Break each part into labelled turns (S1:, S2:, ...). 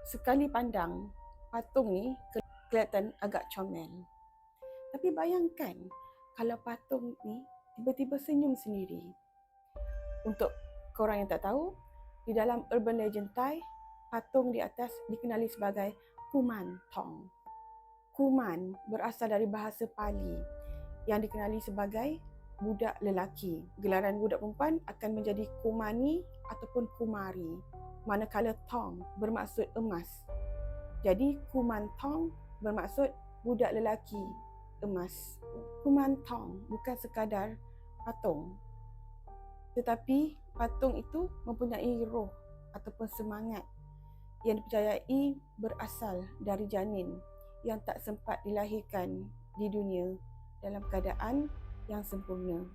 S1: sekali pandang patung ni kelihatan agak comel. Tapi bayangkan kalau patung ni tiba-tiba senyum sendiri. Untuk korang yang tak tahu, di dalam urban legend Thai, patung di atas dikenali sebagai Kuman Thong. Kuman berasal dari bahasa Pali yang dikenali sebagai budak lelaki. Gelaran budak perempuan akan menjadi kumani ataupun kumari, manakala Thong bermaksud emas. Jadi Kuman Thong bermaksud budak lelaki emas. Kuman Thong bukan sekadar patung, tetapi patung itu mempunyai roh ataupun semangat yang dipercayai berasal dari janin yang tak sempat dilahirkan di dunia dalam keadaan yang sempurna.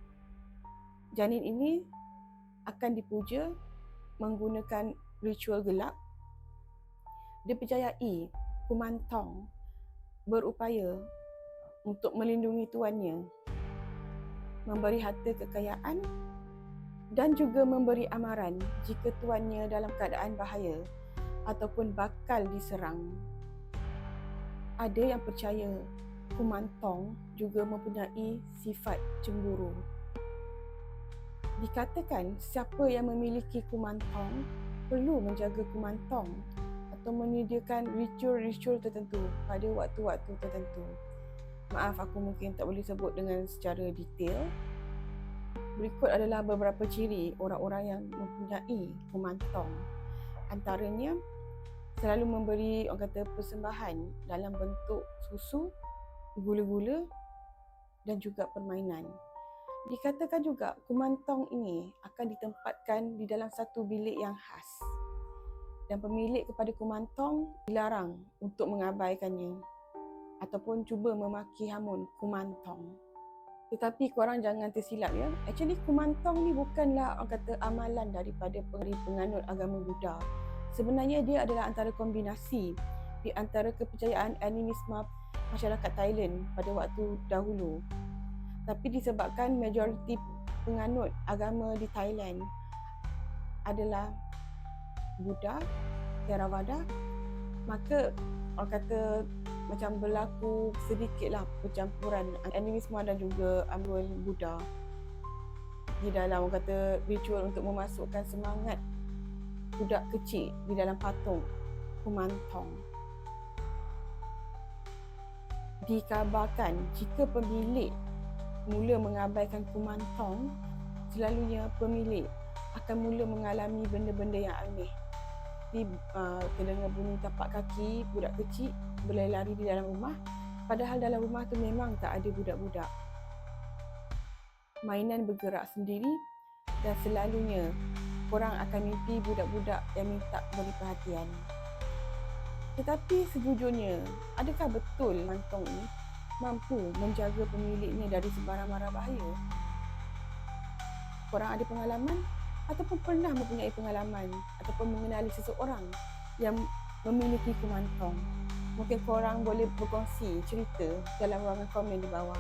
S1: Janin ini akan dipuja menggunakan ritual gelap. Dipercayai Kuman Thong berupaya untuk melindungi tuannya, memberi harta kekayaan dan juga memberi amaran jika tuannya dalam keadaan bahaya ataupun bakal diserang. Ada yang percaya Kuman Thong juga mempunyai sifat cemburu. Dikatakan siapa yang memiliki Kuman Thong perlu menjaga Kuman Thong atau menyediakan ritual-ritual tertentu pada waktu-waktu tertentu. Maaf, aku mungkin tak boleh sebut dengan secara detail. Berikut adalah beberapa ciri orang-orang yang mempunyai Kuman Thong. Antaranya, selalu memberi orang kata persembahan dalam bentuk susu, gula-gula dan juga permainan. Dikatakan juga Kuman Thong ini akan ditempatkan di dalam satu bilik yang khas, dan pemilik kepada Kuman Thong dilarang untuk mengabaikannya ataupun cuba memaki hamun Kuman Thong. Tetapi korang jangan tersilap ya. Actually Kuman Thong ni bukanlah orang kata amalan daripada penganut agama Buddha. Sebenarnya dia adalah antara kombinasi di antara kepercayaan animisme masyarakat Thailand pada waktu dahulu. Tapi disebabkan majoriti penganut agama di Thailand adalah Buddha, Theravada, maka orang kata macam berlaku sedikitlah percampuran animisme dan juga amalan Buddha di dalam orang kata ritual untuk memasukkan semangat budak kecil di dalam patung Kuman Thong. Dikabarkan jika pemilik mula mengabaikan Kuman Thong, selalunya pemilik akan mula mengalami benda-benda yang aneh. Terdengar bunyi tapak kaki budak kecil berlari-lari di dalam rumah, padahal dalam rumah tu memang tak ada budak-budak. Mainan bergerak sendiri dan selalunya korang akan mimpi budak-budak yang minta beri perhatian. Tetapi sejujurnya, adakah betul Kuman Thong ini mampu menjaga pemiliknya dari sebarang mara bahaya? Korang ada pengalaman ataupun pernah mempunyai pengalaman ataupun mengenali seseorang yang memiliki Kuman Thong? Mungkin korang boleh berkongsi cerita dalam ruangan komen di bawah.